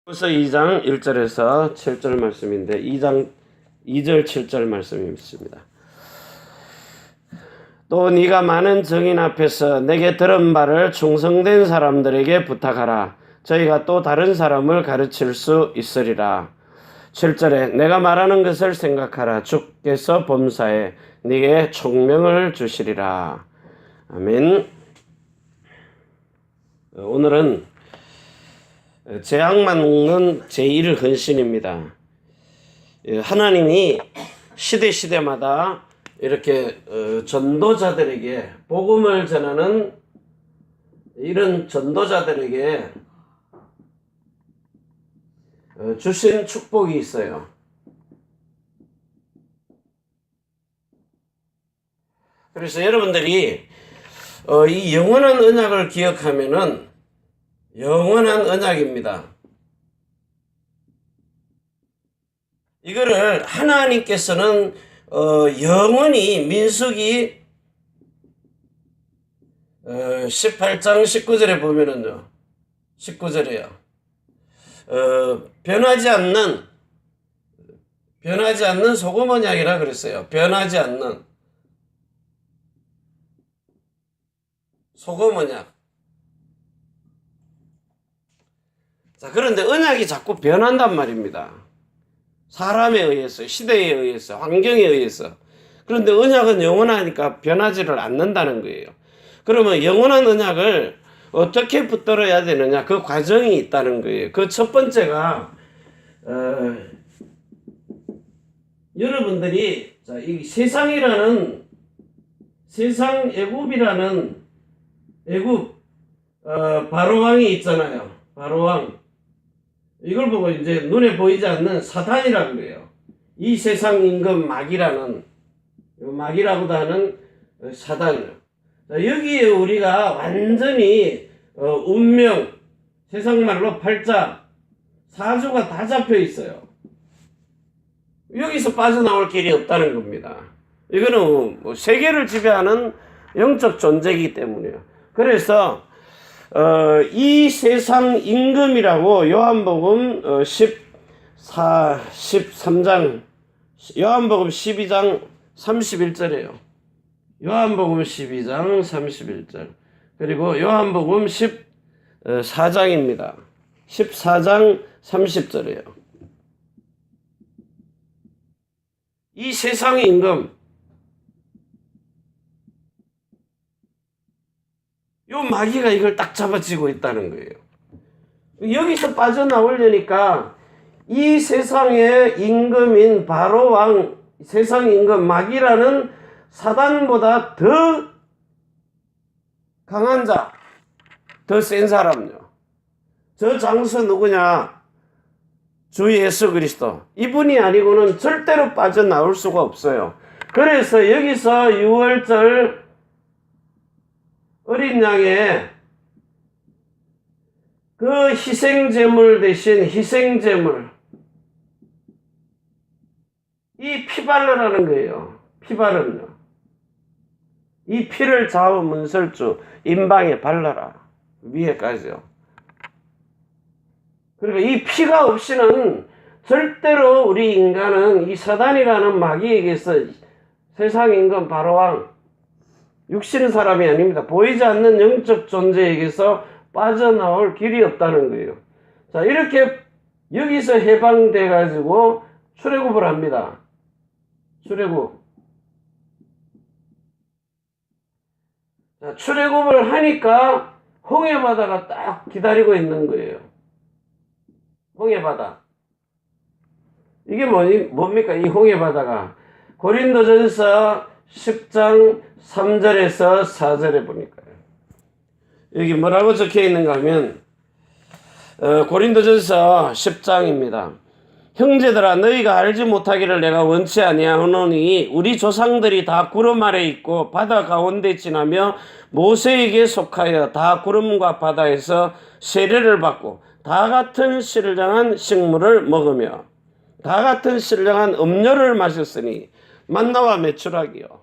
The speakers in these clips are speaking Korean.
그래서 2장 1절에서 7절 말씀인데 2장 2절 7절 말씀이 있습니다. 또 네가 많은 증인 앞에서 내게 들은 바를 충성된 사람들에게 부탁하라. 저희가 또 다른 사람을 가르칠 수 있으리라. 7절에 내가 말하는 것을 생각하라. 주께서 범사에 네게 총명을 주시리라. 아멘. 오늘은 재앙 막는 제1 헌신입니다. 하나님이 시대마다 이렇게 전도자들에게 복음을 전하는 이런 전도자들에게 주신 축복이 있어요. 그래서 여러분들이 이 영원한 언약을 기억하면은 영원한 언약입니다. 이거를 하나님께서는 영원히 민수기 18장 19절에 보면은요. 19절에요. 변하지 않는 소금 언약이라 그랬어요. 변하지 않는 소금 언약. 자, 그런데 언약이 자꾸 변한단 말입니다. 사람에 의해서, 시대에 의해서, 환경에 의해서. 그런데 언약은 영원하니까 변하지를 않는다는 거예요. 그러면 영원한 언약을 어떻게 붙들어야 되느냐? 그 과정이 있다는 거예요. 그 첫 번째가 여러분들이 이 세상 애굽이라는 애굽 바로왕이 있잖아요. 바로왕. 이걸 보고 이제 눈에 보이지 않는 사단이라는 거예요. 이 세상 임금 마귀라고도 하는 사단이요. 여기에 우리가 완전히 운명, 세상 말로 팔자, 사주가 다 잡혀 있어요. 여기서 빠져나올 길이 없다는 겁니다. 이거는 세계를 지배하는 영적 존재이기 때문이에요. 그래서 이 세상 임금이라고 요한복음 13장 요한복음 12장 31절이에요. 요한복음 12장 31절 그리고 요한복음 14장입니다. 14장 30절이에요. 이 세상의 임금 요 마귀가 이걸 딱 잡아쥐고 있다는 거예요. 여기서 빠져나오려니까 이 세상의 임금인 바로왕, 세상 임금 마귀라는 사단보다 더 강한 자, 더 센 사람요. 저 장수 누구냐? 주 예수 그리스도. 이분이 아니고는 절대로 빠져나올 수가 없어요. 그래서 여기서 6월절 어린 양의 그 희생제물 대신 희생제물 이 피발르라는 거예요. 피발은요. 이 피를 좌우 문설주 임방에 발라라. 위에까지요. 그러니까 이 피가 없이는 절대로 우리 인간은 이 사단이라는 마귀에게서 세상 임금 바로왕 육신 사람이 아닙니다. 보이지 않는 영적 존재에게서 빠져나올 길이 없다는 거예요. 자, 이렇게 여기서 해방돼 가지고 출애굽을 합니다. 출애굽. 자, 출애굽을 하니까 홍해바다가 딱 기다리고 있는 거예요. 홍해바다. 이게 뭡니까? 이 홍해바다가 고린도전서 10장 3절에서 4절에 보니까 여기 뭐라고 적혀 있는가 하면 고린도전서 10장입니다. 형제들아 너희가 알지 못하기를 내가 원치 아니하노니 우리 조상들이 다 구름 아래 있고 바다 가운데 지나며 모세에게 속하여 다 구름과 바다에서 세례를 받고 다 같은 신령한 식물을 먹으며 다 같은 신령한 음료를 마셨으니 만나와 메추라기요.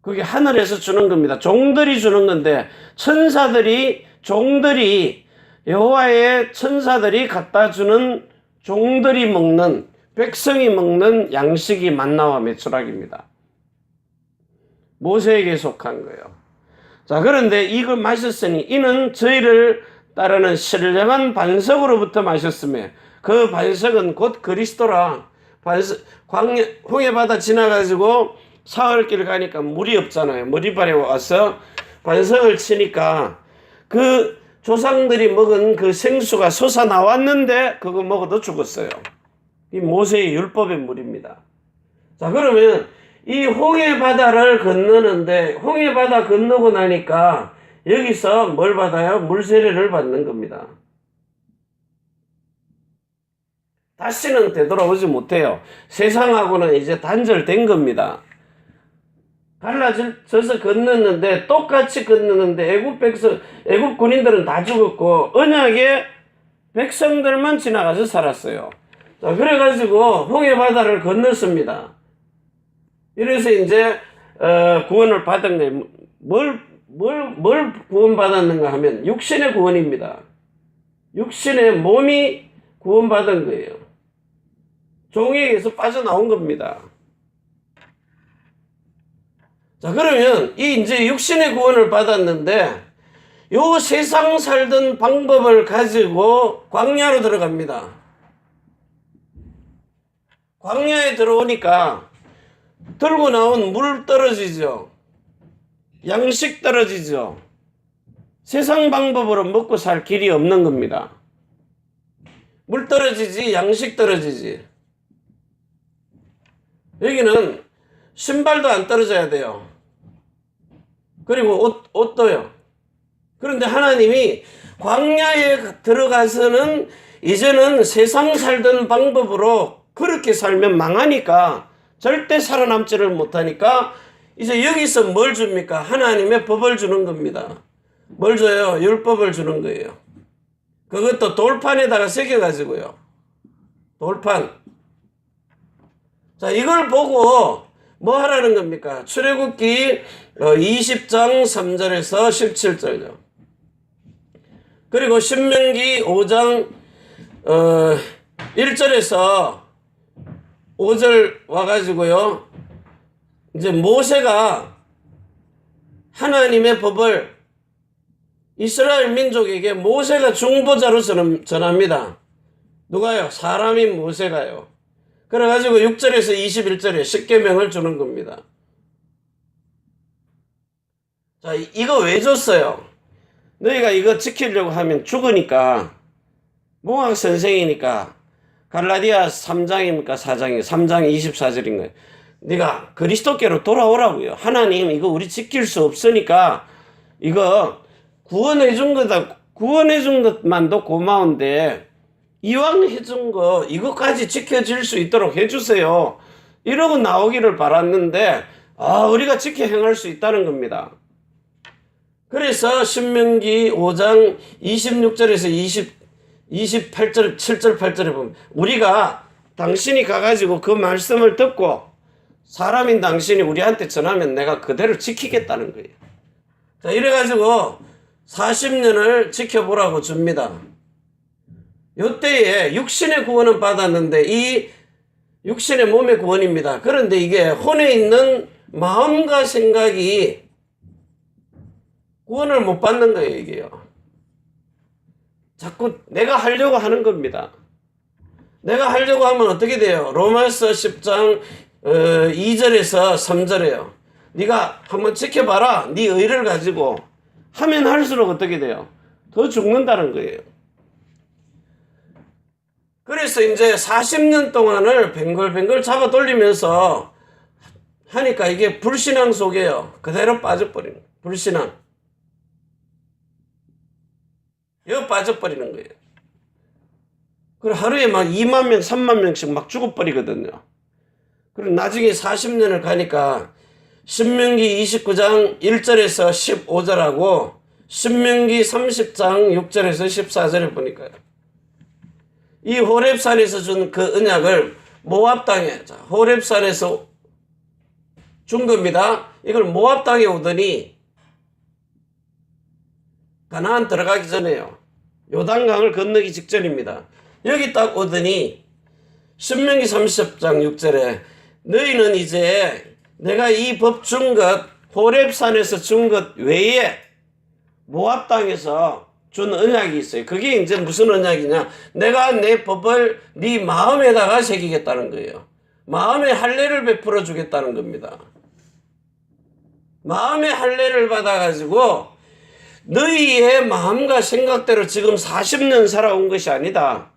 그게 하늘에서 주는 겁니다. 종들이 주는 건데 종들이 여호와의 천사들이 갖다 주는 종들이 먹는, 백성이 먹는 양식이 만나와 메추락입니다. 모세에게 속한 거예요. 자, 그런데 이걸 마셨으니 이는 저희를 따르는 신령한 반석으로부터 마셨으며 그 반석은 곧 그리스도라. 홍해바다 지나가지고 사흘길 가니까 물이 없잖아요. 머리발에 와서 반석을 치니까 그 조상들이 먹은 그 생수가 솟아 나왔는데 그거 먹어도 죽었어요. 이 모세의 율법의 물입니다. 자, 그러면 이 홍해바다를 건너는데 홍해바다 건너고 나니까 여기서 뭘 받아요? 물세례를 받는 겁니다. 다시는 되돌아오지 못해요. 세상하고는 이제 단절된 겁니다. 갈라져서 건넜는데 똑같이 건넜는데 애굽 군인들은 다 죽었고 언약의 백성들만 지나가서 살았어요. 자, 그래가지고 홍해바다를 건넜습니다. 이래서 이제 구원을 받은 거예요. 뭘 구원받았는가 하면 육신의 구원입니다. 육신의 몸이 구원받은 거예요. 종에게서 빠져나온 겁니다. 자, 그러면 이 이제 육신의 구원을 받았는데 요 세상 살던 방법을 가지고 광야로 들어갑니다. 광야에 들어오니까 들고 나온 물 떨어지죠. 양식 떨어지죠. 세상 방법으로 먹고 살 길이 없는 겁니다. 물 떨어지지, 양식 떨어지지. 여기는 신발도 안 떨어져야 돼요. 그리고 옷도요. 그런데 하나님이 광야에 들어가서는 이제는 세상 살던 방법으로 그렇게 살면 망하니까 절대 살아남지를 못하니까 이제 여기서 뭘 줍니까? 하나님의 법을 주는 겁니다. 뭘 줘요? 율법을 주는 거예요. 그것도 돌판에다가 새겨가지고요. 돌판. 자, 이걸 보고 뭐 하라는 겁니까? 출애굽기 20장 3절에서 17절요. 그리고 신명기 5장 1절에서 5절 와가지고요. 이제 모세가 하나님의 법을 이스라엘 민족에게 모세가 중보자로 전합니다. 누가요? 사람인 모세가요. 그래가지고 6절에서 21절에 십계명을 주는 겁니다. 자, 이거 왜 줬어요? 너희가 이거 지키려고 하면 죽으니까, 몽학 선생이니까, 갈라디아 3장입니까? 4장이에요? 3장 24절인 거예요. 네가 그리스도께로 돌아오라고요. 하나님 이거 우리 지킬 수 없으니까 이거 구원해 준 거다. 구원해 준 것만도 고마운데 이왕 해준 거 이것까지 지켜질 수 있도록 해주세요. 이러고 나오기를 바랐는데 우리가 지켜 행할 수 있다는 겁니다. 그래서 신명기 5장 26절에서 28절 7절 8절에 보면 우리가 당신이 가가지고 그 말씀을 듣고 사람인 당신이 우리한테 전하면 내가 그대로 지키겠다는 거예요. 자, 이래가지고 40년을 지켜보라고 줍니다. 요때에 육신의 구원은 받았는데 이 육신의 몸의 구원입니다. 그런데 이게 혼에 있는 마음과 생각이 구원을 못 받는 거예요, 이게요. 자꾸 내가 하려고 하는 겁니다. 내가 하려고 하면 어떻게 돼요? 로마서 10장 2절에서 3절에요. 네가 한번 지켜봐라. 네 의를 가지고 하면 할수록 어떻게 돼요? 더 죽는다는 거예요. 그래서 이제 40년 동안을 뱅글뱅글 잡아 돌리면서 하니까 이게 불신앙 속에요. 그대로 빠져버리는 거예요. 불신앙. 여기 빠져버리는 거예요. 그리고 하루에 막 2만 명, 3만 명씩 막 죽어버리거든요. 그리고 나중에 40년을 가니까 신명기 29장 1절에서 15절하고 신명기 30장 6절에서 14절에 보니까요. 이 호렙산에서 준 그 언약을 모압 땅에, 호렙산에서 준 겁니다. 이걸 모압 땅에 오더니 가나안 들어가기 전에요. 요단강을 건너기 직전입니다. 여기 딱 오더니 신명기 30장 6절에 너희는 이제 내가 이 법 준 것 호렙산에서 준 것 외에 모압 땅에서 준 언약이 있어요. 그게 이제 무슨 언약이냐? 내가 내 법을 네 마음에다가 새기겠다는 거예요. 마음에 할례를 베풀어 주겠다는 겁니다. 마음의 할례를 받아가지고 너희의 마음과 생각대로 지금 40년 살아온 것이 아니다.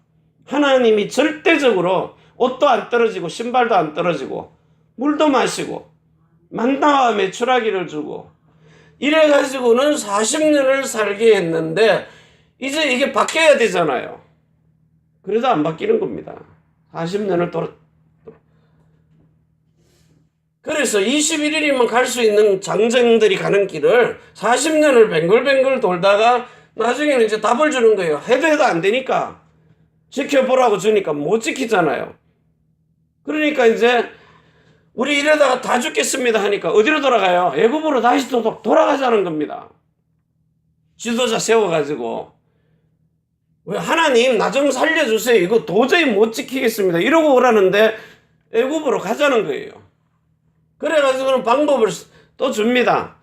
하나님이 절대적으로 옷도 안 떨어지고 신발도 안 떨어지고 물도 마시고 만나와 메추라기를 주고 이래가지고는 40년을 살게 했는데 이제 이게 바뀌어야 되잖아요. 그래도 안 바뀌는 겁니다. 40년을 그래서 21일이면 갈 수 있는 장정들이 가는 길을 40년을 뱅글뱅글 돌다가 나중에는 이제 답을 주는 거예요. 해도 안 되니까. 지켜보라고 주니까 못 지키잖아요. 그러니까 이제 우리 이러다가 다 죽겠습니다 하니까 어디로 돌아가요? 애굽으로 다시 또 돌아가자는 겁니다. 지도자 세워가지고. 왜 하나님 나 좀 살려주세요. 이거 도저히 못 지키겠습니다. 이러고 오라는데 애굽으로 가자는 거예요. 그래가지고는 방법을 또 줍니다.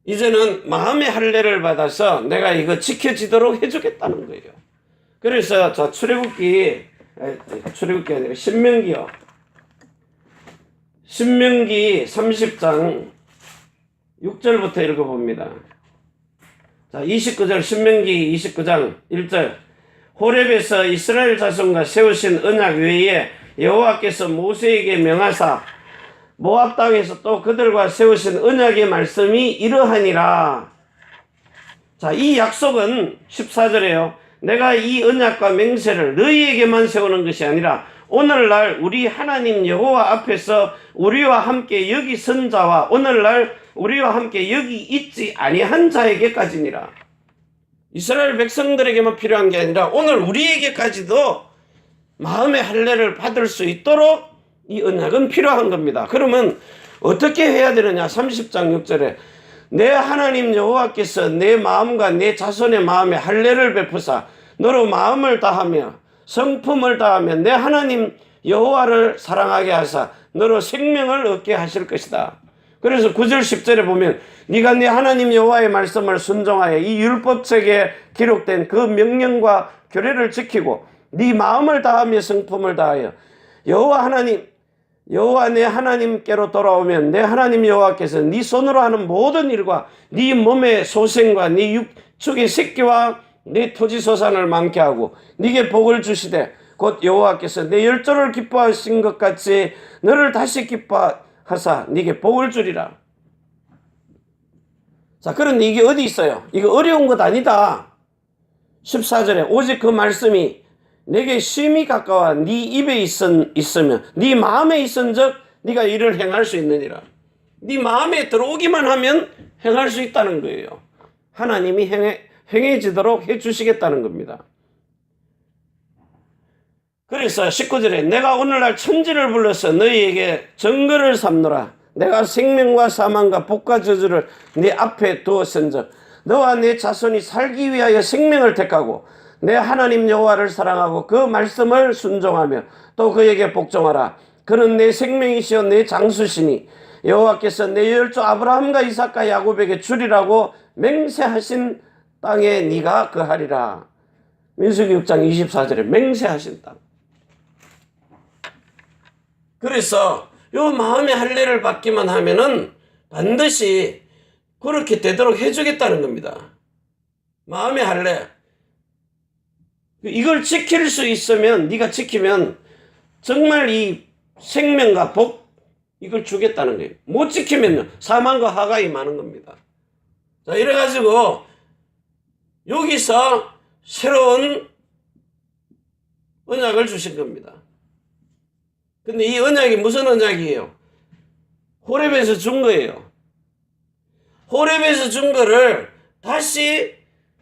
이제는 마음의 할례를 받아서 내가 이거 지켜지도록 해주겠다는 거예요. 그래서 저 출애굽기 아니라 신명기요. 신명기 30장 6절부터 읽어봅니다. 자, 29절 신명기 29장 1절 호렙에서 이스라엘 자손과 세우신 언약 외에 여호와께서 모세에게 명하사 모압 땅에서 또 그들과 세우신 언약의 말씀이 이러하니라. 자, 이 약속은 14절에요. 내가 이 언약과 맹세를 너희에게만 세우는 것이 아니라 오늘날 우리 하나님 여호와 앞에서 우리와 함께 여기 선 자와 오늘날 우리와 함께 여기 있지 아니한 자에게까지니라. 이스라엘 백성들에게만 필요한 게 아니라 오늘 우리에게까지도 마음의 할례를 받을 수 있도록 이 언약은 필요한 겁니다. 그러면 어떻게 해야 되느냐? 30장 6절에 내 하나님 여호와께서 내 마음과 내 자손의 마음에 할례를 베푸사 너로 마음을 다하며 성품을 다하며 내 하나님 여호와를 사랑하게 하사 너로 생명을 얻게 하실 것이다. 그래서 9절 10절에 보면 네가 네 하나님 여호와의 말씀을 순종하여 이 율법책에 기록된 그 명령과 규례를 지키고 네 마음을 다하며 성품을 다하여 여호와 내 하나님께로 돌아오면 내 하나님 여호와께서 네 손으로 하는 모든 일과 네 몸의 소생과 네 육축의 새끼와 네 토지 소산을 많게 하고 네게 복을 주시되 곧 여호와께서 내 열조를 기뻐하신 것 같이 너를 다시 기뻐하사 네게 복을 주리라. 자, 그런데 이게 어디 있어요? 이거 어려운 것 아니다. 14절에 오직 그 말씀이 내게 심히 가까워 네 입에 있으면 네 마음에 있은즉 네가 이를 행할 수 있느니라. 네 마음에 들어오기만 하면 행할 수 있다는 거예요. 하나님이 행해지도록 해주시겠다는 겁니다. 그래서 19절에 내가 오늘날 천지를 불러서 너희에게 증거를 삼노라. 내가 생명과 사망과 복과 저주를 네 앞에 두었은즉 너와 네 자손이 살기 위하여 생명을 택하고 내 하나님 여호와를 사랑하고 그 말씀을 순종하며 또 그에게 복종하라. 그는 내 생명이시여 내 장수시니 여호와께서 내 열조 아브라함과 이삭과 야곱에게 주리라고 맹세하신 땅에 네가 거하리라. 민수기 6장 24절에 맹세하신 땅. 그래서 요 마음의 할례를 받기만 하면은 반드시 그렇게 되도록 해주겠다는 겁니다. 마음의 할례. 이걸 지킬 수 있으면 네가 지키면 정말 이 생명과 복 이걸 주겠다는 거예요. 못 지키면 사망과 하가이 많은 겁니다. 자, 이래가지고 여기서 새로운 언약을 주신 겁니다. 근데 이 언약이 무슨 언약이에요? 호렙에서 준 거예요. 호렙에서 준 거를 다시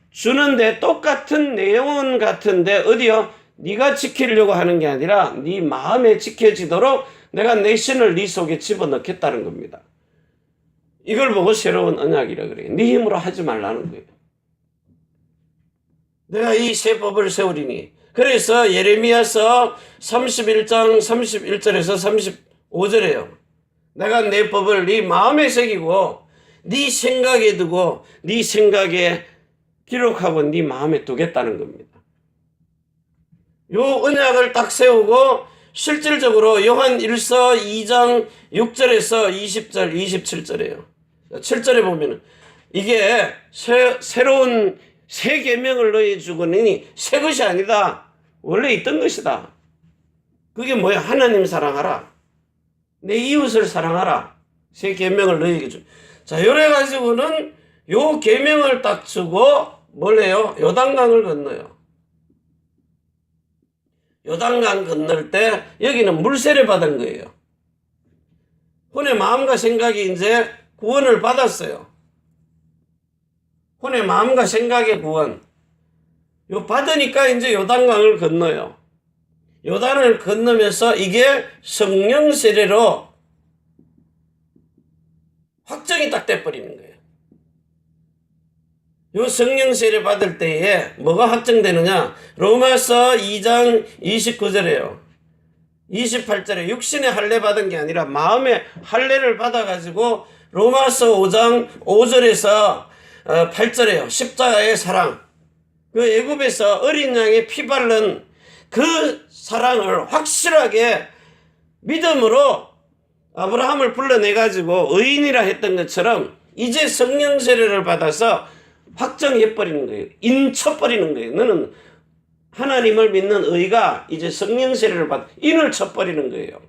주는데 똑같은 내용은 같은데 어디요? 네가 지키려고 하는 게 아니라 네 마음에 지켜지도록 내가 내 신을 네 속에 집어넣겠다는 겁니다. 이걸 보고 새로운 언약이라 그래요. 네 힘으로 하지 말라는 거예요. 내가 이 새 법을 세우리니. 그래서 예레미야서 31장 31절에서 35절에요. 내가 내 법을 네 마음에 새기고 네 생각에 두고 네 생각에 기록하고 네 마음에 두겠다는 겁니다. 요 언약을 딱 세우고 실질적으로 요한 1서 2장 6절에서 20절 27절이에요. 7절에 보면은 이게 새로운 새 계명을 너희 주거니 새 것이 아니다. 원래 있던 것이다. 그게 뭐야? 하나님 사랑하라. 내 이웃을 사랑하라. 새 계명을 너희에게 주. 자, 요래 가지고는 요 계명을 딱 주고 뭘 해요? 요단강을 건너요. 요단강 건널 때 여기는 물세례 받은 거예요. 혼의 마음과 생각이 이제 구원을 받았어요. 혼의 마음과 생각의 구원. 요 받으니까 이제 요단강을 건너요. 요단을 건너면서 이게 성령 세례로 확정이 딱 돼버리는 거예요. 요 성령 세례 받을 때에 뭐가 확정되느냐? 로마서 2장 29절에요. 28절에 육신의 할례 받은 게 아니라 마음의 할례를 받아가지고 로마서 5장 5절에서 8절에요. 십자가의 사랑. 그 애굽에서 어린 양의 피 바른 그 사랑을 확실하게 믿음으로 아브라함을 불러내가지고 의인이라 했던 것처럼 이제 성령 세례를 받아서 확정해버리는 거예요. 인쳐버리는 거예요. 너는 하나님을 믿는 의가 이제 성령 세례를 받아 인을 쳐버리는 거예요.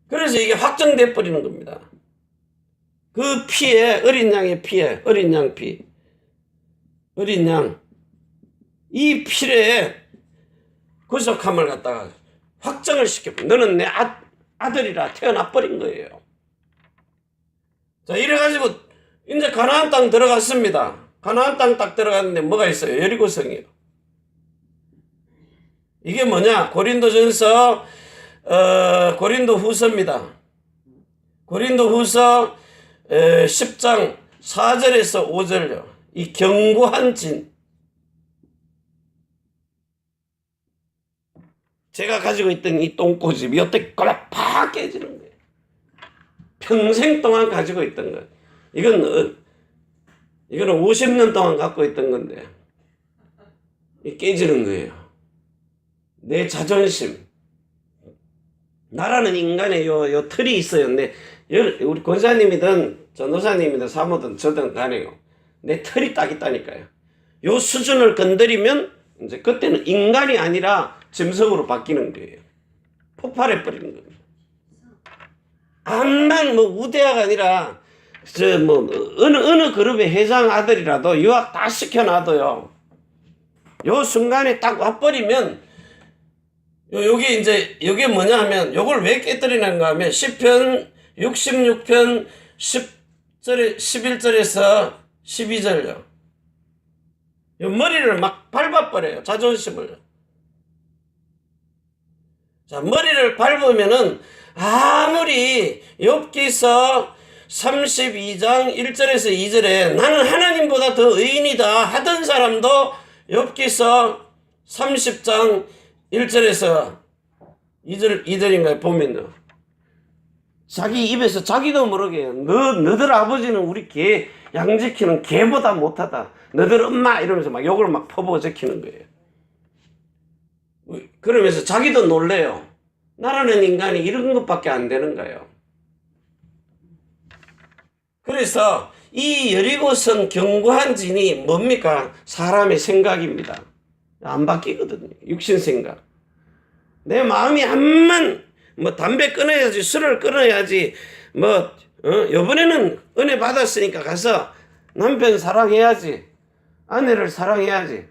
그래서 이게 확정돼 버리는 겁니다. 그 피에 어린 양의 피에 어린 양 피 어린 양 이 피에 구속함을 갖다가 확정을 시켜버려. 너는 내 아들이라 태어나 버린 거예요. 자, 이래가지고 이제 가나안 땅 들어갔습니다. 가나안 땅 딱 들어갔는데 뭐가 있어요? 여리고성이요. 이게 뭐냐? 고린도전서 고린도후서입니다. 고린도후서 10장 4절에서 5절요. 이 견고한 진. 제가 가지고 있던 이 똥꼬집이 여태 팍 깨지는 거예요. 평생 동안 가지고 있던 거예요. 이거는 50년 동안 갖고 있던 건데 깨지는 거예요. 내 자존심. 나라는 인간의 요 틀이 있어요. 근데 우리 권사님이든 전도사님이든 사모든 저든 간에요. 내 틀이 딱 있다니까요. 요 수준을 건드리면 이제 그때는 인간이 아니라 짐승으로 바뀌는 거예요. 폭발해 버리는 겁니다. 암만 우대하가 아니라 어느 그룹의 회장 아들이라도 유학 다 시켜놔도요. 요 순간에 딱 와버리면 요게 뭐냐 하면 요걸 왜 깨뜨리는가 하면 시편 66편 10절에 11절에서 12절요. 요 머리를 막 밟아버려요. 자존심을. 자, 머리를 밟으면은 아무리 욥기서 32장 1절에서 2절에 나는 하나님보다 더 의인이다 하던 사람도 욥기서 30장 1절에서 2절인가요? 보면요. 자기 입에서 자기도 모르게 너들 아버지는 우리 개 양지키는 개보다 못하다. 너들 엄마 이러면서 막 욕을 막 퍼부어 제키는 거예요. 그러면서 자기도 놀래요. 나라는 인간이 이런 것밖에 안 되는 거예요. 그래서 이 여리고성 견고한 진이 뭡니까? 사람의 생각입니다. 안 바뀌거든요. 육신 생각. 내 마음이 암만 담배 끊어야지, 술을 끊어야지, 요번에는 은혜 받았으니까 가서 남편 사랑해야지, 아내를 사랑해야지.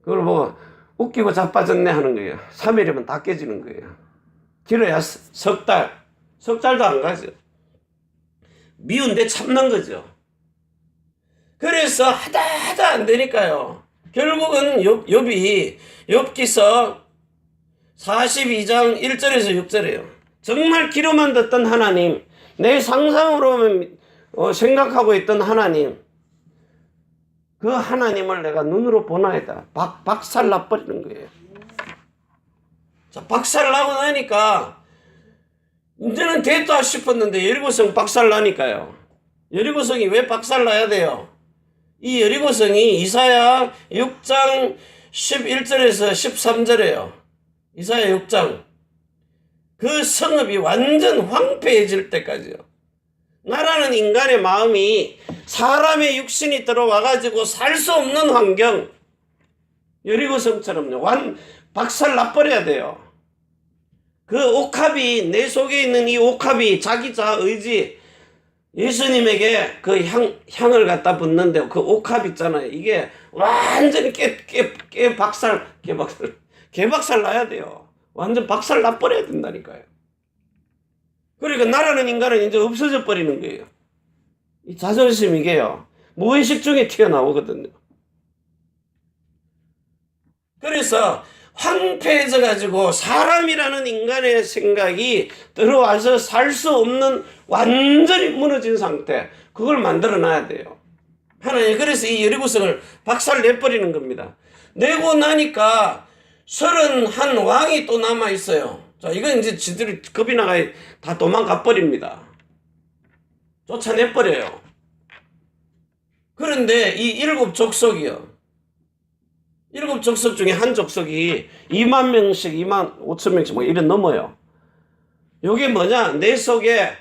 그걸 보고 웃기고 자빠졌네 하는 거예요. 3일이면 다 깨지는 거예요. 길어야 석 달도 안 가죠. 미운데 참는 거죠. 그래서 하다 안 되니까요. 결국은 욥기서 42장 1절에서 6절이에요. 정말 귀로만 듣던 하나님, 내 상상으로만 생각하고 있던 하나님, 그 하나님을 내가 눈으로 보나이다. 박살나 버리는 거예요. 자, 박살나고 나니까 이제는 됐다 싶었는데 여리고성 박살나니까요. 여리고성이 왜 박살나야 돼요? 이 여리고성이 이사야 6장 11절에서 13절에요. 이사야 6장. 그 성읍이 완전 황폐해질 때까지요. 나라는 인간의 마음이 사람의 육신이 들어와가지고 살 수 없는 환경, 여리고성처럼요. 박살 나버려야 돼요. 그 옥합이, 내 속에 있는 이 옥합이 자기 자아 의지, 예수님에게 그 향을 갖다 붓는데 그 옥합 있잖아요. 이게 완전히 개박살 나야 돼요. 완전 박살 나버려야 된다니까요. 그러니까 나라는 인간은 이제 없어져 버리는 거예요. 이 자존심 이게요. 무의식 중에 튀어나오거든요. 그래서 황폐해져 가지고 사람이라는 인간의 생각이 들어와서 살 수 없는 완전히 무너진 상태, 그걸 만들어 놔야 돼요. 하나님 그래서 이 여리고성을 박살 내버리는 겁니다. 내고 나니까 31 왕이 또 남아 있어요. 자, 이건 이제 지들이 겁이 나가 다 도망가 버립니다. 쫓아내버려요. 그런데 이 7 족속이요. 7 족속 중에 한 족속이 2만 명씩, 2만 5천 명씩 뭐 이런 넘어요. 요게 뭐냐? 내 속에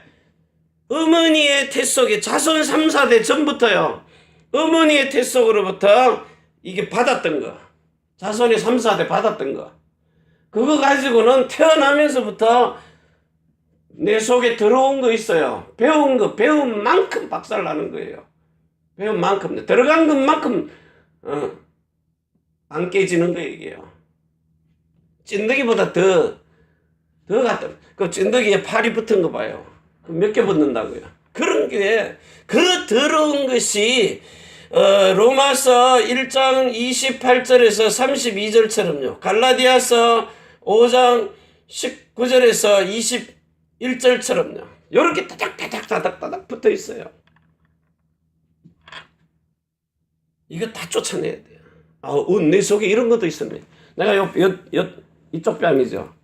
어머니의 태 속에 자손 3, 4대 전부터요. 어머니의 태 속으로부터 이게 받았던 거. 자손이 3, 4대 받았던 거. 그거 가지고는 태어나면서부터 내 속에 들어온 거 있어요. 배운 거, 배운 만큼 박살나는 거예요. 배운 만큼, 들어간 것만큼, 안 깨지는 거예요, 이게요. 찐득이보다 더 같다. 그 찐득이에 팔이 붙은 거 봐요. 몇 개 붙는다고요. 그런 게, 그 더러운 것이, 로마서 1장 28절에서 32절처럼요. 갈라디아서 5장 19절에서 21절처럼요. 요렇게 따닥 붙어 있어요. 이거 다 쫓아내야 돼요. 내 속에 이런 것도 있었네. 내가 이쪽 뺨이죠.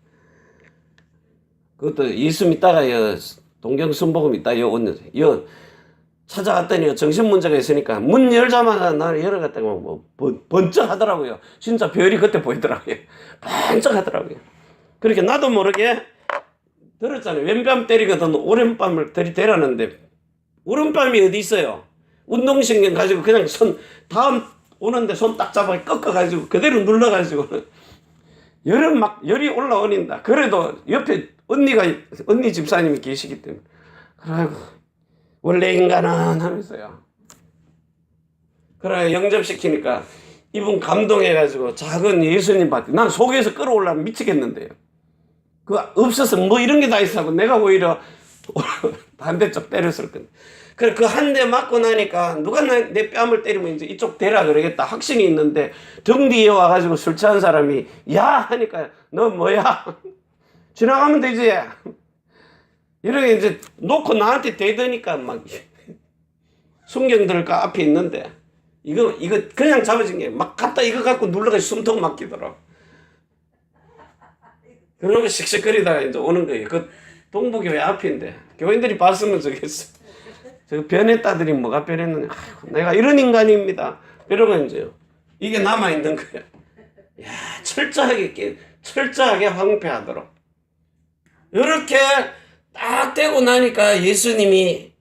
그것도 예수 믿다가 동경순복음 있다 찾아갔더니 정신 문제가 있으니까 문 열자마자 나를 열어갔다가 뭐 번쩍 하더라고요. 진짜 별이 그때 보이더라고요. 번쩍 하더라고요. 그렇게 나도 모르게 들었잖아요. 왼뺨 때리거든 오른뺨을 들이대라는데 오른뺨이 어디 있어요? 운동신경 가지고 그냥 다음 오는데 손 딱 잡아 꺾어가지고 그대로 눌러가지고 열이 올라오는다. 그래도 옆에 언니 집사님이 계시기 때문에 그래고 원래 인간은 하면서요. 그래 영접시키니까 이분 감동해가지고 작은 예수님 봤더니 난 속에서 끌어올라면 미치겠는데요. 그 없어서 뭐 이런 게 다 있어. 내가 오히려 반대쪽 때렸을 건데. 그래 그 한 대 맞고 나니까 누가 내 뺨을 때리면 이제 이쪽 대라 그러겠다 확신이 있는데 등 뒤에 와가지고 술 취한 사람이 야 하니까 너 뭐야 지나가면 되지 이렇게 이제 놓고 나한테 대드니까 막 순경들과 앞에 있는데 이거 그냥 잡아진 게 막 갖다 이거 갖고 눌러가지고 숨통 막히더라고. 그러고 씩씩거리다가 이제 오는 거예요. 그 동부교회 앞인데 교인들이 봤으면 저겠어. 저 변했다더니 뭐가 변했느냐. 내가 이런 인간입니다. 이러고 이제요. 이게 남아있는 거야. 야, 철저하게 황폐하도록. 이렇게 딱 되고 나니까 예수님이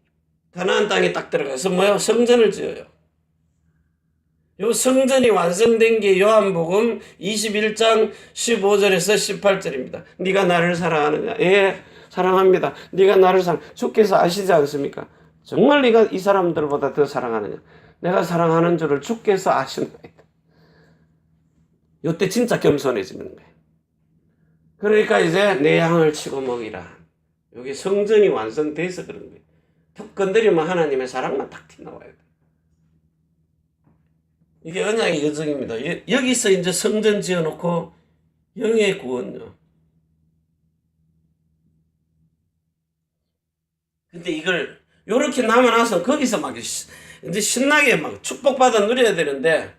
가나안 땅에 딱 들어가서 뭐요? 성전을 지어요. 요 성전이 완성된 게 요한복음 21장 15절에서 18절입니다. 네가 나를 사랑하느냐? 예, 사랑합니다. 네가 나를 주께서 아시지 않습니까? 정말 네가 이 사람들보다 더 사랑하느냐? 내가 사랑하는 줄을 주께서 아시나이다. 요때 진짜 겸손해지는 거예요. 그러니까 이제 내 양을 치고 먹이라. 여기 성전이 완성돼서 그런 거예요. 턱 건드리면 하나님의 사랑만 탁 튀어나와야 돼요. 이게 언약의 여정입니다. 여기서 이제 성전 지어놓고 영의 구원요. 근데 이걸 요렇게 남아나서 거기서 막 이제 신나게 막 축복받아 누려야 되는데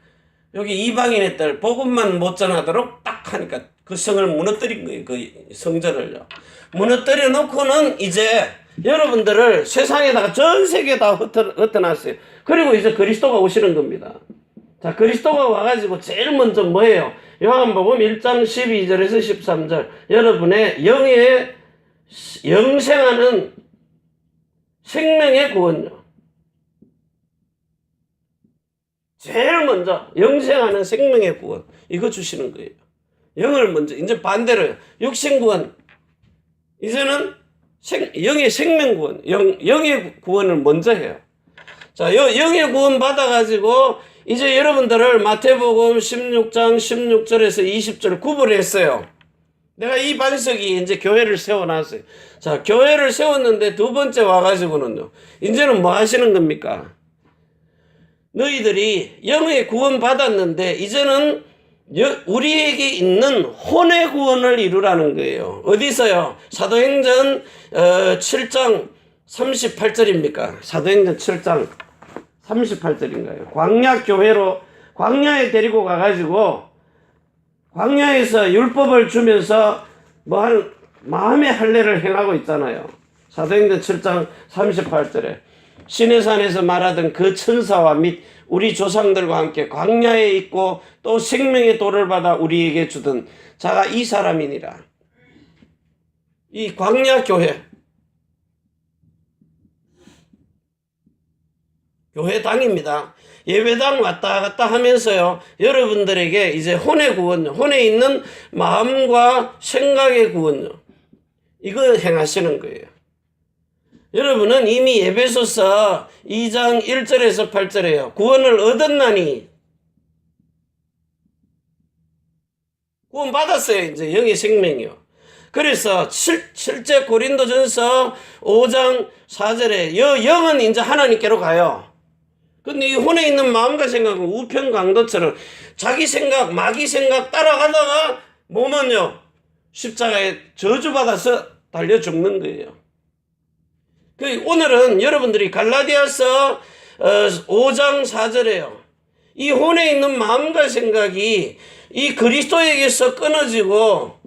여기 이방인의 딸 복음만 못 전하도록 딱 하니까 그 성을 무너뜨린 거예요. 그 성전을요. 무너뜨려 놓고는 이제 여러분들을 세상에다가 전 세계에 다 흩어놨어요. 그리고 이제 그리스도가 오시는 겁니다. 자, 그리스도가 와가지고 제일 먼저 뭐예요? 요한복음 1장 12절에서 13절. 여러분의 영의 영생하는 생명의 구원요. 제일 먼저 영생하는 생명의 구원. 이거 주시는 거예요. 영을 먼저, 이제 반대로 육신 구원. 이제는 영의 생명 구원, 영의 구원을 먼저 해요. 자, 영의 구원 받아가지고 이제 여러분들을 마태복음 16장 16절에서 20절 구분했어요. 내가 이 반석이 이제 교회를 세워놨어요. 자, 교회를 세웠는데 두 번째 와가지고는요. 이제는 뭐 하시는 겁니까? 너희들이 영의 구원 받았는데 이제는 우리에게 있는 혼의 구원을 이루라는 거예요. 어디서요? 사도행전 7장 38절입니까? 사도행전 7장 38절인가요? 광야에 데리고 가가지고 광야에서 율법을 주면서 뭐 하는 마음의 할례를 행하고 있잖아요. 사도행전 7장 38절에 시내산에서 말하던 그 천사와 및 우리 조상들과 함께 광야에 있고 또 생명의 돌을 받아 우리에게 주던 자가 이 사람이니라. 이 광야 교회당입니다. 예배당 왔다 갔다 하면서요, 여러분들에게 이제 혼의 구원요, 혼에 있는 마음과 생각의 구원요, 이거 행하시는 거예요. 여러분은 이미 에베소서 2장 1절에서 8절에요. 구원을 얻었나니, 구원 받았어요. 이제 영의 생명이요. 그래서 실제 고린도전서 5장 4절에 영은 이제 하나님께로 가요. 근데 이 혼에 있는 마음과 생각은 우편강도처럼 자기 생각, 마귀 생각 따라가다가 몸은요, 십자가에 저주받아서 달려 죽는 거예요. 오늘은 여러분들이 갈라디아서 5장 4절에요. 이 혼에 있는 마음과 생각이 이 그리스도에게서 끊어지고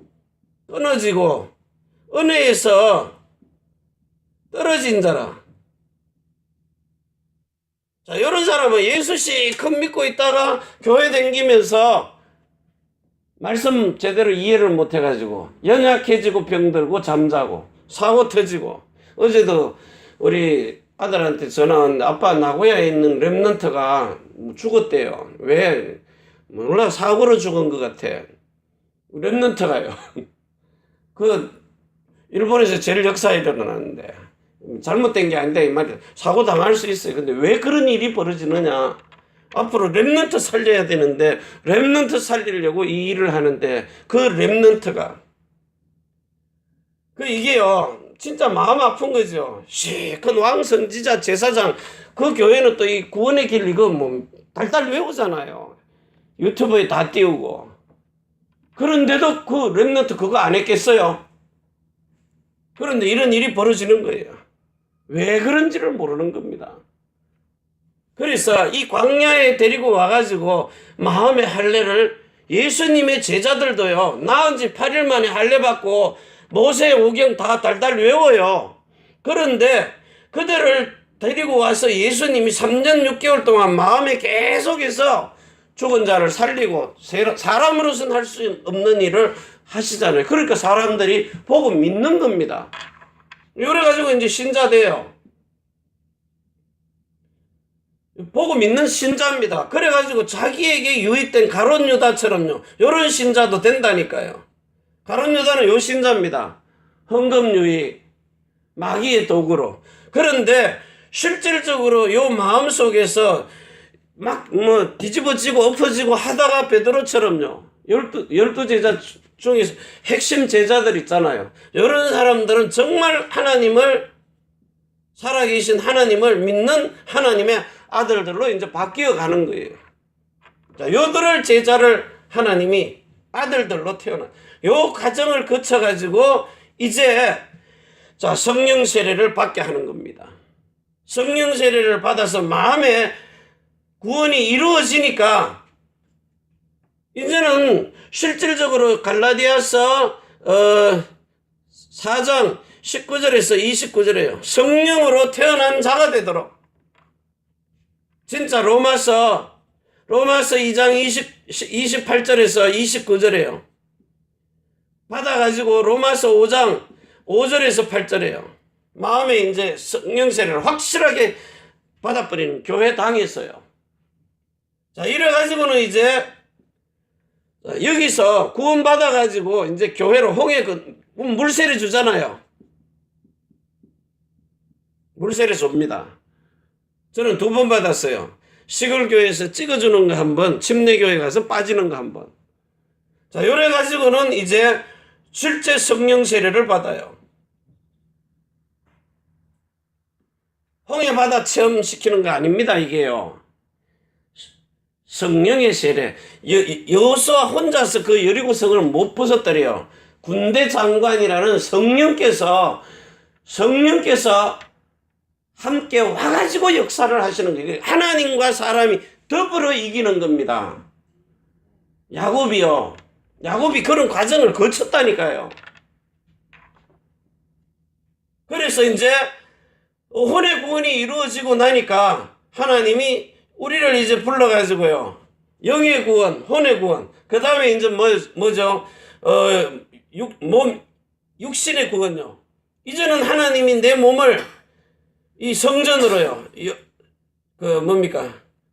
은혜에서 떨어진 자라. 자, 이런 사람은 예수 실컷 믿고 있다가 교회 다니면서 말씀 제대로 이해를 못 해가지고 연약해지고 병들고 잠자고 사고 터지고. 어제도 우리 아들한테 전화 왔는데 아빠 나고야에 있는 랩런트가 죽었대요. 왜? 몰라, 사고로 죽은 것 같아. 랩런트가요. 일본에서 제일 역사에 일어났는데 잘못된 게 아닌데 사고 당할 수 있어요. 근데 왜 그런 일이 벌어지느냐? 앞으로 랩런트 살려야 되는데 랩런트 살리려고 이 일을 하는데 그 랩런트가 이게요 진짜 마음 아픈 거죠. 시큰 왕선지자 제사장 그 교회는 또 이 구원의 길 이거 뭐 달달 외우잖아요. 유튜브에 다 띄우고. 그런데도 그 랩런트 그거 안 했겠어요? 그런데 이런 일이 벌어지는 거예요. 왜 그런지를 모르는 겁니다. 그래서 이 광야에 데리고 와가지고 마음의 할례를 예수님의 제자들도요, 나은 지 8일 만에 할례 받고 모세 오경 다 달달 외워요. 그런데 그들을 데리고 와서 예수님이 3년 6개월 동안 마음에 계속해서 죽은 자를 살리고 사람으로서는 할 수 없는 일을 하시잖아요. 그러니까 사람들이 보고 믿는 겁니다. 이래가지고 이제 신자 돼요. 보고 믿는 신자입니다. 그래가지고 자기에게 유익된 가룟 유다처럼요, 이런 신자도 된다니까요. 가룟 유다는 요 신자입니다. 헌금 유익, 마귀의 도구로. 그런데 실질적으로 요 마음 속에서 막 뒤집어지고 엎어지고 하다가 베드로처럼요, 열두 제자 중에서 핵심 제자들 있잖아요. 이런 사람들은 정말 살아계신 하나님을 믿는 하나님의 아들들로 이제 바뀌어 가는 거예요. 자, 요들을 제자를 하나님이 아들들로 요 과정을 거쳐가지고 이제 자, 성령 세례를 받게 하는 겁니다. 성령 세례를 받아서 마음에 구원이 이루어지니까 이제는 실질적으로 갈라디아서 4장 19절에서 29절에요. 성령으로 태어난 자가 되도록. 진짜 로마서 2장 28절에서 29절에요. 받아가지고 로마서 5장 5절에서 8절에요. 마음에 이제 성령 세례를 확실하게 받아버리는 교회 당했어요. 자, 이래가지고는 이제 여기서 구원받아가지고 이제 교회로 물세례 주잖아요. 물세례 줍니다. 저는 2번 받았어요. 시골교회에서 찍어주는 거 한 번, 침례교회 가서 빠지는 거 한 번. 자, 요래 가지고는 이제 실제 성령 세례를 받아요. 홍해바다 체험시키는 거 아닙니다, 이게요. 성령의 세례. 여호수아 혼자서 그 여리고성을 못 부쉈더래요. 군대 장관이라는 성령께서 함께 와가지고 역사를 하시는 거예요. 하나님과 사람이 더불어 이기는 겁니다. 야곱이 그런 과정을 거쳤다니까요. 그래서 이제 혼의 구원이 이루어지고 나니까 하나님이 우리를 이제 불러가지고요. 영의 구원, 혼의 구원. 그 다음에 이제 뭐죠? 육신의 구원요. 이제는 하나님이 내 몸을 이 성전으로요.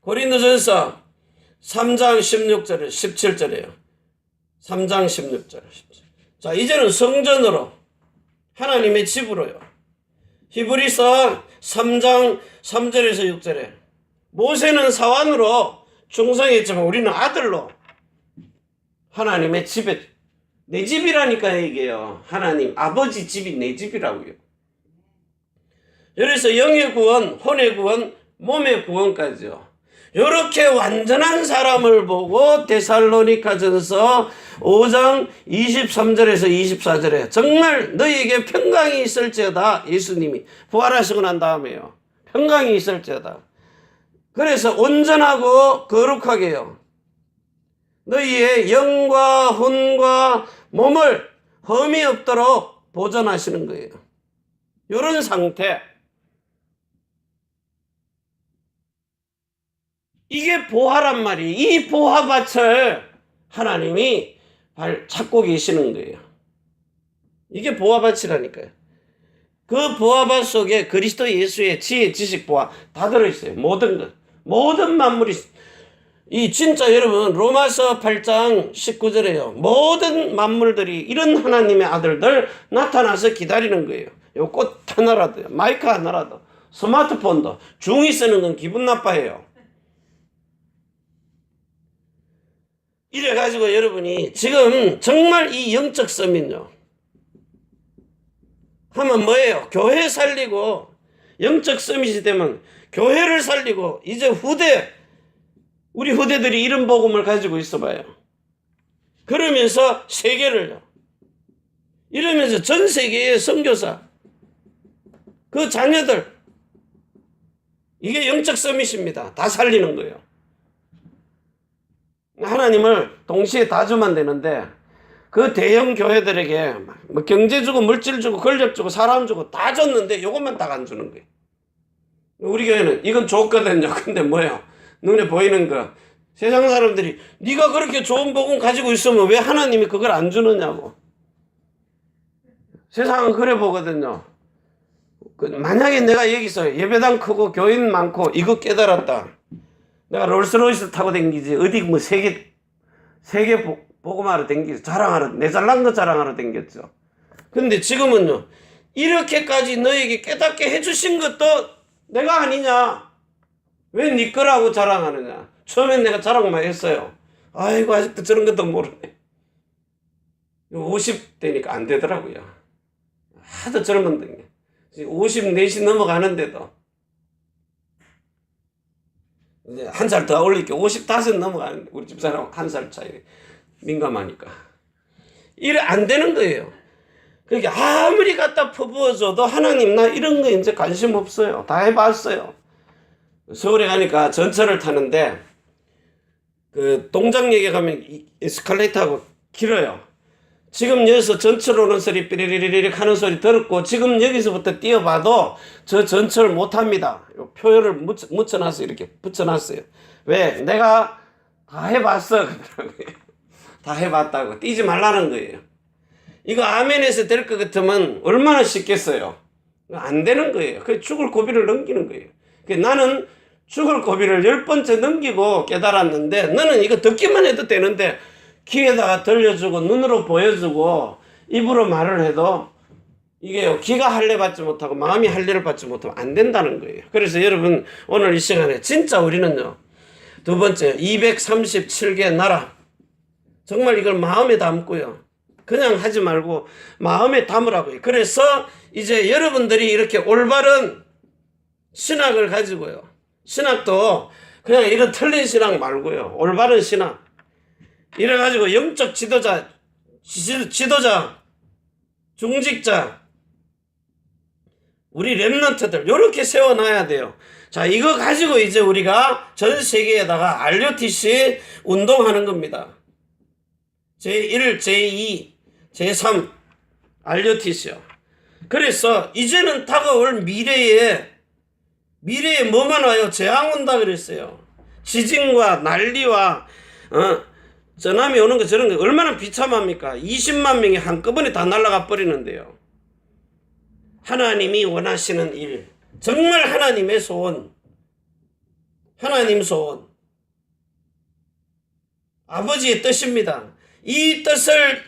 고린도전서 3장 16절에 17절이에요. 3장 16절. 자, 이제는 성전으로 하나님의 집으로요. 히브리서 3장 3절에서 6절에 모세는 사환으로 충성했지만 우리는 아들로 하나님의 집에, 내 집이라니까요, 이게요. 하나님 아버지 집이 내 집이라고요. 그래서 영의 구원, 혼의 구원, 몸의 구원까지요. 이렇게 완전한 사람을 보고 데살로니가전서 5장 23절에서 24절에 정말 너희에게 평강이 있을지어다. 예수님이 부활하시고 난 다음에요. 평강이 있을지어다. 그래서 온전하고 거룩하게요. 너희의 영과 혼과 몸을 흠이 없도록 보존하시는 거예요. 이런 상태. 이게 보화란 말이에요. 이 보화밭을 하나님이 찾고 계시는 거예요. 이게 보화밭이라니까요. 그 보화밭 속에 그리스도 예수의 지혜, 지식, 보화 다 들어있어요. 모든 것. 모든 만물이. 이 진짜 여러분 로마서 8장 19절에요. 모든 만물들이 이런 하나님의 아들들 나타나서 기다리는 거예요. 요 꽃 하나라도요. 마이크 하나라도. 스마트폰도. 중이 쓰는 건 기분 나빠해요. 이래가지고 여러분이 지금 정말 이 영적 서밋요. 하면 뭐예요? 교회 살리고 영적 서밋이 되면 교회를 살리고 이제 우리 후대들이 이런 복음을 가지고 있어봐요. 그러면서 세계를요. 이러면서 전 세계의 선교사 그 자녀들 이게 영적 서밋입니다. 다 살리는 거예요. 하나님을 동시에 다 주면 되는데 그 대형 교회들에게 뭐 경제 주고 물질 주고 권력 주고 사람 주고 다 줬는데 요것만 딱 안 주는 거예요. 우리 교회는 이건 좋거든요. 근데 뭐예요? 눈에 보이는 거. 세상 사람들이 네가 그렇게 좋은 복음 가지고 있으면 왜 하나님이 그걸 안 주느냐고. 세상은 그래 보거든요. 만약에 내가 여기서 예배당 크고 교인 많고 이거 깨달았다. 내가 롤스로이스 타고 댕기지 어디 뭐 세계 복음하러 댕기지 자랑하러 내 잘난 거 자랑하러 댕겼죠. 근데 지금은요. 이렇게까지 너에게 깨닫게 해주신 것도 내가 아니냐. 왜 네 거라고 자랑하느냐. 처음엔 내가 자랑만 했어요. 아이고 아직도 저런 것도 모르네. 50대니까 안 되더라고요. 하도 저런 건 댕겨. 54시 넘어가는데도 이제 한 살 더 올릴게 55 넘어가는데 우리 집사람 한 살 차이 민감하니까 이래 안 되는 거예요. 그러니까 아무리 갖다 퍼부어줘도 하나님 나 이런 거 이제 관심 없어요. 다 해봤어요. 서울에 가니까 전철을 타는데 그 동작역에 가면 에스컬레이터하고 길어요. 지금 여기서 전철 오는 소리 삐리리리릭 하는 소리 들었고 지금 여기서부터 뛰어봐도 저 전철 못합니다. 표현을 묻혀놨어요. 이렇게 붙여놨어요. 왜? 내가 다 해봤어. 다 해봤다고. 뛰지 말라는 거예요. 이거 아멘에서 될 것 같으면 얼마나 쉽겠어요. 안 되는 거예요. 그 죽을 고비를 넘기는 거예요. 나는 죽을 고비를 10번째 넘기고 깨달았는데 너는 이거 듣기만 해도 되는데 귀에다가 들려주고 눈으로 보여주고 입으로 말을 해도 이게 귀가 할례 받지 못하고 마음이 할례를 받지 못하면 안 된다는 거예요. 그래서 여러분 오늘 이 시간에 진짜 우리는요. 두 번째 237개 나라 정말 이걸 마음에 담고요. 그냥 하지 말고 마음에 담으라고요. 그래서 이제 여러분들이 이렇게 올바른 신학을 가지고요. 신학도 그냥 이런 틀린 신학 말고요. 올바른 신학. 이래가지고 영적 지도자, 중직자, 우리 랩런트들 요렇게 세워놔야 돼요. 자, 이거 가지고 이제 우리가 전 세계에다가 RUTC 운동하는 겁니다. 제1, 제2, 제3 RUTC요. 그래서 이제는 다가올 미래에 뭐만 와요? 재앙 온다 그랬어요. 지진과 난리와 쓰나미 오는 거 저런 거 얼마나 비참합니까? 20만 명이 한꺼번에 다 날아가 버리는데요. 하나님이 원하시는 일, 정말 하나님의 소원, 하나님 소원, 아버지의 뜻입니다. 이 뜻을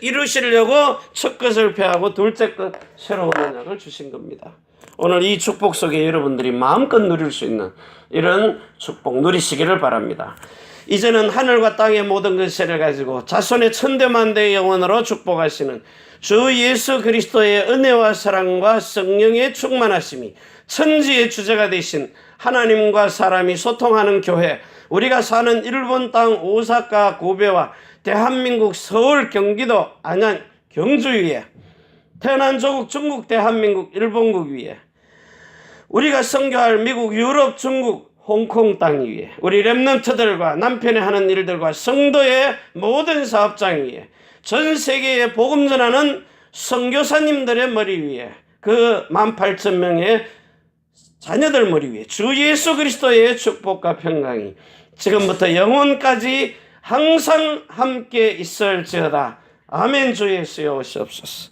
이루시려고 첫 것을 폐하고 둘째 것 새로운 언약을 주신 겁니다. 오늘 이 축복 속에 여러분들이 마음껏 누릴 수 있는 이런 축복 누리시기를 바랍니다. 이제는 하늘과 땅의 모든 것을 가지고 자손의 천대만대의 영혼으로 축복하시는 주 예수 그리스도의 은혜와 사랑과 성령의 충만하심이 천지의 주제가 되신 하나님과 사람이 소통하는 교회, 우리가 사는 일본 땅 오사카 고베와 대한민국 서울 경기도 안양 경주 위에 태어난 조국 중국 대한민국 일본국 위에 우리가 선교할 미국 유럽 중국 홍콩 땅 위에 우리 랩런트들과 남편이 하는 일들과 성도의 모든 사업장 위에 전 세계에 복음 전하는 선교사님들의 머리 위에 그 18,000명의 자녀들 머리 위에 주 예수 그리스도의 축복과 평강이 지금부터 영원까지 항상 함께 있을지어다. 아멘. 주 예수여 오시옵소서.